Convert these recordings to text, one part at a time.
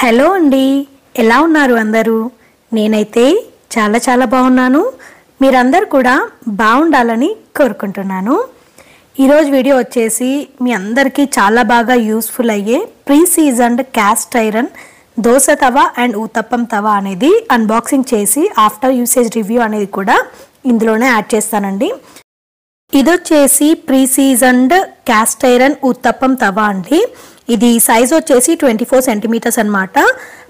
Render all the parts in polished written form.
Hello అండి, ఎలా ఉన్నారు అందరూ? నేనైతే చాలా బాగున్నాను. మీరందరూ కూడా బాగుండాలని కోరుకుంటున్నాను. ఈరోజు వీడియో వచ్చేసి మీ అందరికీ చాలా బాగా యూస్ఫుల్ అయ్యే pre seasoned cast iron dosa tawa and uttapam tawa అనేది అన్బాక్సింగ్ చేసి ఆఫ్టర్ యూసేజ్ రివ్యూ అనేది కూడా ఇందులోనే యాడ్ చేస్తానండి. ఇది వచ్చేసి pre seasoned cast iron uttapam tawa అండి. ఇది సైజ్ వచ్చేసి 24 సెంటీమీటర్స్ అనమాట.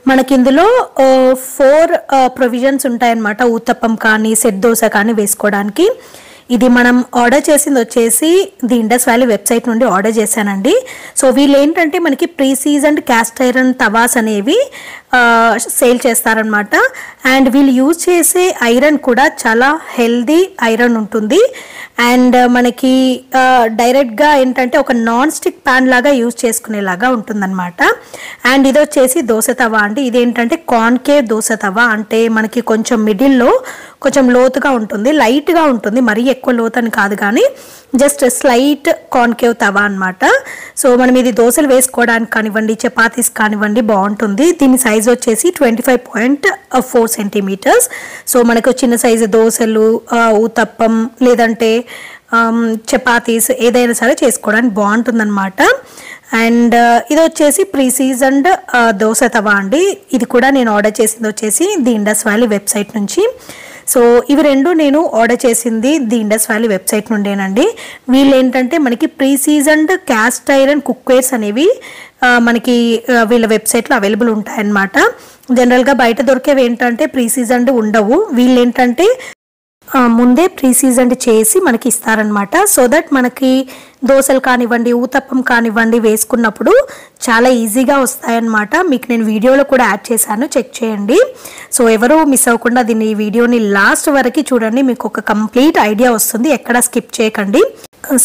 మనకి ఇందులో 4 ప్రొవిజన్స్ ఉంటాయన్నమాట. ఊతప్పం కానీ సెట్ దోశ కానీ వేసుకోవడానికి. ఇది మనం ఆర్డర్ చేసింది వచ్చేసి ది ఇండస్ వ్యాలీ వెబ్సైట్ నుండి ఆర్డర్ చేశానండి. సో వీళ్ళు ఏంటంటే మనకి pre seasoned cast iron tawas అనేవి సేల్ చేస్తారనమాట. అండ్ వీళ్ళు యూజ్ చేసే ఐరన్ కూడా చాలా హెల్దీ ఐరన్ ఉంటుంది. అండ్ మనకి డైరెక్ట్గా ఏంటంటే ఒక నాన్ స్టిక్ ప్యాన్ లాగా యూజ్ చేసుకునేలాగా ఉంటుందన్నమాట. అండ్ ఇది వచ్చేసి దోశ తవా అండి. ఇదేంటంటే కాన్కేవ్ దోశ తవా, అంటే మనకి కొంచెం మిడిల్లో కొంచెం లోతుగా ఉంటుంది, లైట్గా ఉంటుంది, మరీ ఎక్కువ లోతు అని కాదు కానీ జస్ట్ స్లైట్ కాన్కేవ్ తవా అనమాట. సో మనం ఇది దోశలు వేసుకోవడానికి కానివ్వండి, చపాతీస్ కానివ్వండి బాగుంటుంది. దీని సైజ్ వచ్చేసి 25.4 సెంటీమీటర్స్. సో మనకు చిన్న సైజు దోశలు, ఊతప్పం లేదంటే చపాతీస్ ఏదైనా సరే చేసుకోవడానికి బాగుంటుందన్నమాట. అండ్ ఇది వచ్చేసి ప్రీ సీజన్డ్ దోశ తవా అండి. ఇది కూడా నేను ఆర్డర్ చేసింది వచ్చేసి ది ఇండస్ వ్యాలీ వెబ్సైట్ నుంచి. సో ఇవి రెండు నేను ఆర్డర్ చేసింది ది ఇండస్ వ్యాలీ వెబ్సైట్ నుండేనండి. వీళ్ళు ఏంటంటే మనకి pre seasoned cast iron cookwares అనేవి మనకి వీళ్ళ వెబ్సైట్లో అవైలబుల్ ఉంటాయన్నమాట. జనరల్గా బయట దొరికేవి ఏంటంటే ప్రీ సీజన్డ్ ఉండవు. వీళ్ళు ఏంటంటే ముందే ప్రీ సీజన్డ్ చేసి మనకి ఇస్తారనమాట. సో దట్ మనకి దోశలు కానివ్వండి, ఊతప్పం కానివ్వండి వేసుకున్నప్పుడు చాలా ఈజీగా వస్తాయన్నమాట. మీకు నేను వీడియోలో కూడా యాడ్ చేశాను, చెక్ చేయండి. సో ఎవరు మిస్ అవ్వకుండా దీన్ని ఈ వీడియోని లాస్ట్ వరకు చూడండి, మీకు ఒక కంప్లీట్ ఐడియా వస్తుంది, ఎక్కడ స్కిప్ చేయకండి.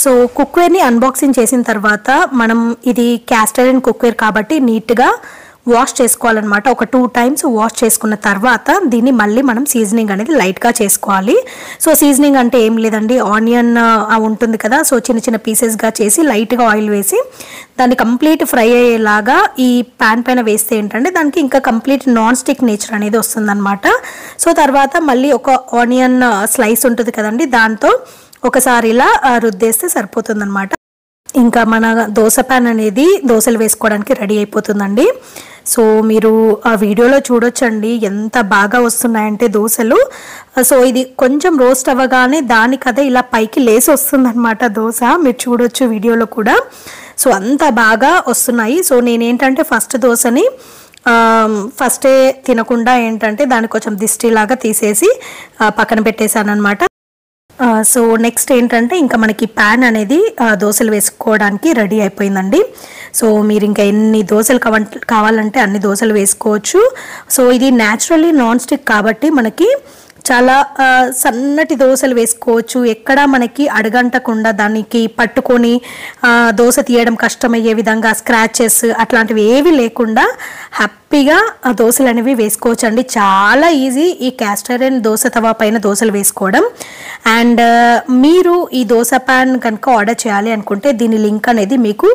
సో కుక్వేర్ని అన్బాక్సింగ్ చేసిన తర్వాత మనం ఇది క్యాస్ట్ ఐరన్ కుక్వేర్ కాబట్టి నీట్గా వాష్ చేసుకోవాలన్నమాట. ఒక 2 times వాష్ చేసుకున్న తర్వాత దీన్ని మళ్ళీ మనం సీజనింగ్ అనేది లైట్గా చేసుకోవాలి. సో సీజనింగ్ అంటే ఏం లేదండి, ఆనియన్ ఉంటుంది కదా, సో చిన్న పీసెస్గా చేసి లైట్గా ఆయిల్ వేసి దాన్ని కంప్లీట్ ఫ్రై అయ్యేలాగా ఈ ప్యాన్ పైన వేస్తే ఏంటంటే దానికి ఇంకా కంప్లీట్ నాన్ స్టిక్ నేచర్ అనేది వస్తుందన్నమాట. సో తర్వాత మళ్ళీ ఒక ఆనియన్ స్లైస్ ఉంటుంది కదండి, దాంతో ఒకసారి ఇలా రుద్దేస్తే సరిపోతుందన్నమాట. ఇంకా మన దోశ ప్యాన్ అనేది దోశలు వేసుకోవడానికి రెడీ అయిపోతుందండి. సో మీరు ఆ వీడియోలో చూడొచ్చండి ఎంత బాగా వస్తున్నాయంటే దోశలు. సో ఇది కొంచెం రోస్ట్ అవ్వగానే దానికదే ఇలా పైకి లేసి వస్తుందన్నమాట దోశ, మీరు చూడొచ్చు వీడియోలో కూడా. సో అంత బాగా వస్తున్నాయి. సో నేనేంటంటే ఫస్ట్ దోశని ఫస్టే తినకుండా ఏంటంటే దాన్ని కొంచెం దిష్టిలాగా తీసేసి పక్కన పెట్టేశాను అనమాట. సో నెక్స్ట్ ఏంటంటే ఇంకా మనకి ప్యాన్ అనేది దోశలు వేసుకోవడానికి రెడీ అయిపోయిందండి. సో మీరు ఇంకా ఎన్ని దోశలు కావాలంటే అన్ని దోశలు వేసుకోవచ్చు. సో ఇది న్యాచురల్లీ నాన్ స్టిక్ కాబట్టి మనకి చాలా సన్నటి దోశలు వేసుకోవచ్చు. ఎక్కడ మనకి అడగంటకుండా దానికి పట్టుకొని దోశ తీయడం కష్టమయ్యే విధంగా స్క్రాచెస్ అట్లాంటివి ఏవి లేకుండా హ్యాపీగా దోశలు అనేవి వేసుకోవచ్చు అండి. చాలా ఈజీ ఈ క్యాస్ట్ ఐరన్ దోశ తవా పైన దోశలు వేసుకోవడం. అండ్ మీరు ఈ దోశ ప్యాన్ కనుక ఆర్డర్ చేయాలి అనుకుంటే దీని లింక్ అనేది మీకు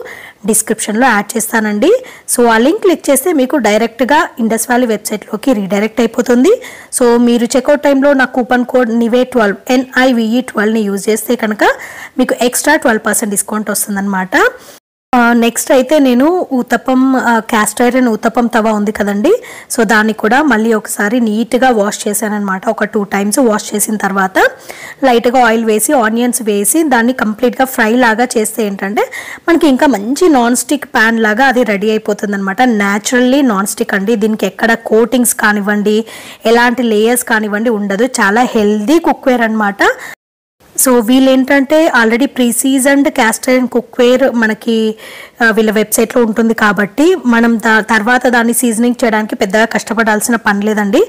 డిస్క్రిప్షన్లో యాడ్ చేస్తానండి. సో ఆ లింక్ క్లిక్ చేస్తే మీకు డైరెక్ట్గా ఇండస్ వ్యాలీ వెబ్సైట్లోకి రీడైరెక్ట్ అయిపోతుంది. సో మీరు చెక్అవుట్ టైంలో నా కూపన్ కోడ్ NIVE12 NIVE12ని యూజ్ చేస్తే కనుక మీకు ఎక్స్ట్రా 12% డిస్కౌంట్ వస్తుందన్నమాట. నెక్స్ట్ అయితే నేను ఊతప్పం క్యాస్ట్ ఐరన్ ఊతప్పం తవా ఉంది కదండి, సో దాన్ని కూడా మళ్ళీ ఒకసారి నీట్గా వాష్ చేశాను అనమాట. ఒక 2 times వాష్ చేసిన తర్వాత లైట్గా ఆయిల్ వేసి ఆనియన్స్ వేసి దాన్ని కంప్లీట్గా ఫ్రై లాగా చేస్తే ఏంటంటే మనకి ఇంకా మంచి నాన్ స్టిక్ ప్యాన్ లాగా అది రెడీ అయిపోతుంది అనమాట. న్యాచురల్లీ నాన్ స్టిక్ అండి, దీనికి ఎక్కడ కోటింగ్స్ కానివ్వండి ఎలాంటి లేయర్స్ కానివ్వండి ఉండదు. చాలా హెల్దీ కుక్వేర్ అనమాట. సో వీళ్ళు ఏంటంటే already pre seasoned cast iron cookware మనకి వీళ్ళ వెబ్సైట్లో ఉంటుంది కాబట్టి మనం తర్వాత దాన్ని సీజనింగ్ చేయడానికి పెద్దగా కష్టపడాల్సిన పని లేదండి.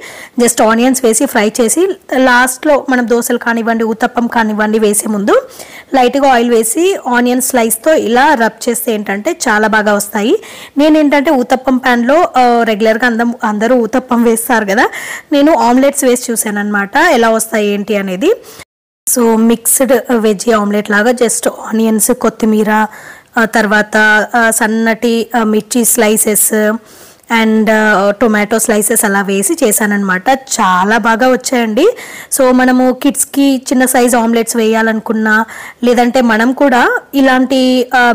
జస్ట్ ఆనియన్స్ వేసి ఫ్రై చేసి లాస్ట్లో మనం దోశలు కానివ్వండి ఊతప్పం కానివ్వండి వేసే ముందు లైట్గా ఆయిల్ వేసి ఆనియన్ స్లైస్తో ఇలా రబ్ చేస్తే ఏంటంటే చాలా బాగా వస్తాయి. నేనేంటంటే ఊతప్పం ప్యాన్లో రెగ్యులర్గా అందరూ ఊతప్పం వేస్తారు కదా, నేను ఆమ్లెట్స్ వేసి చూసాను అనమాట ఎలా వస్తాయి ఏంటి అనేది. సో మిక్స్డ్ వెజ్ ఆమ్లెట్ లాగా జస్ట్ ఆనియన్స్, కొత్తిమీర, తర్వాత సన్నటి మిర్చి స్లైసెస్ అండ్ టొమాటో స్లైసెస్ అలా వేసి చేశానన్నమాట. చాలా బాగా వచ్చాయండి. సో మనము కిడ్స్కి చిన్న సైజ్ ఆమ్లెట్స్ వేయాలనుకున్నా, లేదంటే మనం కూడా ఇలాంటి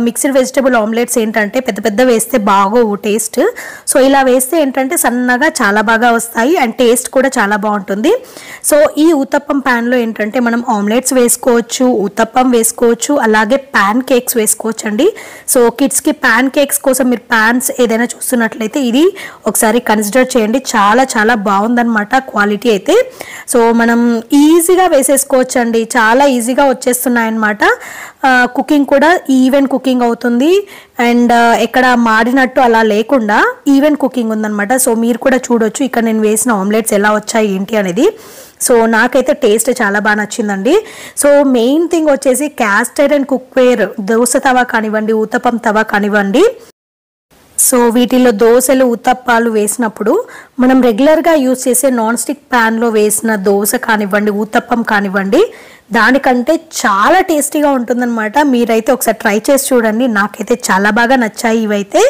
మిక్స్డ్ వెజిటబుల్ ఆమ్లెట్స్ ఏంటంటే పెద్ద పెద్ద వేస్తే బాగోవు టేస్ట్. సో ఇలా వేస్తే ఏంటంటే సన్నగా చాలా బాగా వస్తాయి అండ్ టేస్ట్ కూడా చాలా బాగుంటుంది. సో ఈ ఊతప్పం ప్యాన్లో ఏంటంటే మనం ఆమ్లెట్స్ వేసుకోవచ్చు, ఊతప్పం వేసుకోవచ్చు, అలాగే ప్యాన్ కేక్స్ వేసుకోవచ్చు అండి. సో కిడ్స్కి ప్యాన్ కేక్స్ కోసం మీరు ప్యాన్స్ ఏదైనా చూస్తున్నట్లయితే ఇది ఒకసారి కన్సిడర్ చేయండి. చాలా చాలా బాగుందన్నమాట క్వాలిటీ అయితే. సో మనం ఈజీగా వేసేసుకోవచ్చు అండి, చాలా ఈజీగా వచ్చేస్తున్నాయి అన్నమాట. కుకింగ్ కూడా ఈవెన్ కుకింగ్ అవుతుంది అండ్ ఎక్కడ మాడినట్టు అలా లేకుండా ఈవెన్ కుకింగ్ ఉందన్నమాట. సో మీరు కూడా చూడొచ్చు ఇక్కడ నేను వేసిన ఆమ్లెట్స్ ఎలా వచ్చాయి ఏంటి అనేది. సో నాకైతే టేస్ట్ చాలా బాగా నచ్చిందండి. సో మెయిన్ థింగ్ వచ్చేసి క్యాస్ట్ ఐరన్ కుక్వేర్ దోశ తవా కానివ్వండి, ఊతప్పం తవా కానివ్వండి, సో వీటిల్లో దోశలు ఉత్తప్పాలు వేసినప్పుడు మనం రెగ్యులర్గా యూజ్ చేసే నాన్ స్టిక్ ప్యాన్లో వేసిన దోశ కానివ్వండి, ఊతప్పం కానివ్వండి, దానికంటే చాలా టేస్టీగా ఉంటుందన్నమాట. మీరైతే ఒకసారి ట్రై చేసి చూడండి. నాకైతే చాలా బాగా నచ్చాయి ఇవైతే.